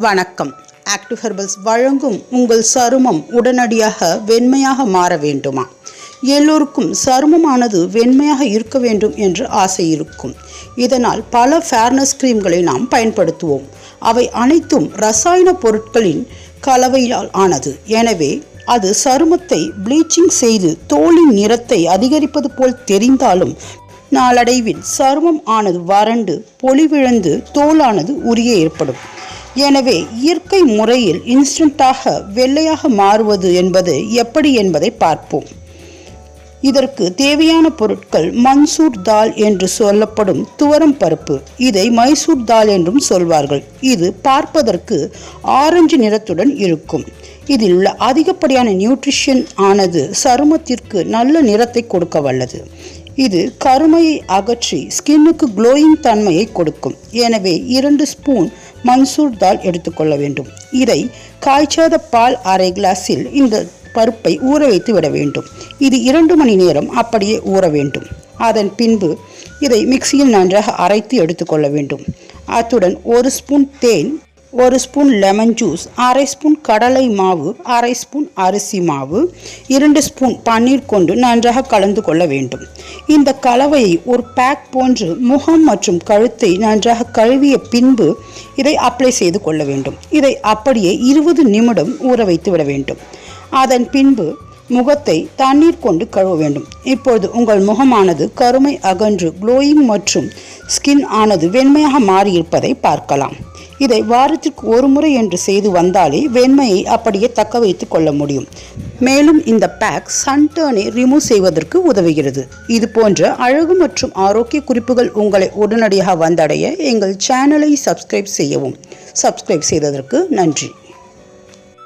வணக்கம். Active herbals வழங்கும் உங்கள் சருமம் உடனடியாக வெண்மையாக மாற வேண்டுமா? எல்லோருக்கும் சருமமானது வெண்மையாக இருக்க வேண்டும் என்று ஆசை இருக்கும். இதனால் பல ஃபேர்னஸ் கிரீம்களை நாம் பயன்படுத்துவோம். அவை அனைத்தும் ரசாயன பொருட்களின் கலவையால் ஆனது. எனவே அது சருமத்தை ப்ளீச்சிங் செய்து தோலின் நிறத்தை அதிகரிப்பது போல் தெரிந்தாலும் நாளடைவில் சருமம் ஆனது வறண்டு பொலிவிழந்து தோலானது உரிய ஏற்படும். எனவே இயற்கை முறையில் இன்ஸ்டன்ட்டாக வெள்ளையாக மாறுவது என்பது எப்படி என்பதை பார்ப்போம். இதற்கு தேவையான பொருட்கள் மன்சூர் தால் என்று சொல்லப்படும் துவரம் பருப்பு. இதை மைசூர் தால் என்றும் சொல்வார்கள். இது பார்ப்பதற்கு ஆரஞ்சு நிறத்துடன் இருக்கும். இதில் உள்ள அதிகப்படியான நியூட்ரிஷன் ஆனது சருமத்திற்கு நல்ல நிறத்தை கொடுக்க வல்லது. இது கருமையை அகற்றி ஸ்கின்னுக்கு க்ளோயிங் தன்மையை கொடுக்கும். எனவே 2 ஸ்பூன் மன்சூர் தால் எடுத்துக்கொள்ள வேண்டும். இதை காய்ச்சாத பால் அரை கிளாஸில் இந்த பருப்பை ஊற வைத்து விட வேண்டும். இது 2 மணி நேரம் அப்படியே ஊற வேண்டும். அதன் பின்பு இதை மிக்சியில் நன்றாக அரைத்து எடுத்துக்கொள்ள வேண்டும். அத்துடன் 1 ஸ்பூன் தேன், 1 ஸ்பூன் லெமன் ஜூஸ், அரை ஸ்பூன் கடலை மாவு, அரை ஸ்பூன் அரிசி மாவு, 2 ஸ்பூன் பன்னீர் கொண்டு நன்றாக கலந்து கொள்ள வேண்டும். இந்த கலவையை ஒரு பேக் போன்று முகம் மற்றும் கழுத்தை நன்றாக கழுவிய பின்பு இதை அப்ளை செய்து கொள்ள வேண்டும். இதை அப்படியே 20 நிமிடம் ஊற வைத்து விட வேண்டும். அதன் பின்பு முகத்தை தண்ணீர் கொண்டு கழுவ வேண்டும். இப்பொழுது உங்கள் முகமானது கருமை அகன்று க்ளோயிங் மற்றும் ஸ்கின் ஆனது வெண்மையாக மாறியிருப்பதை பார்க்கலாம். இதை வாரத்திற்கு 1 முறை என்று செய்து வந்தாலே வெண்மையை அப்படியே தக்க வைத்து கொள்ள முடியும். மேலும் இந்த பேக் சன்டர்னை ரிமூவ் செய்வதற்கு உதவுகிறது. இது போன்ற அழகு மற்றும் ஆரோக்கிய குறிப்புகள் உங்களை உடனடியாக வந்தடைய எங்கள் சேனலை சப்ஸ்கிரைப் செய்யவும். சப்ஸ்கிரைப் செய்ததற்கு நன்றி.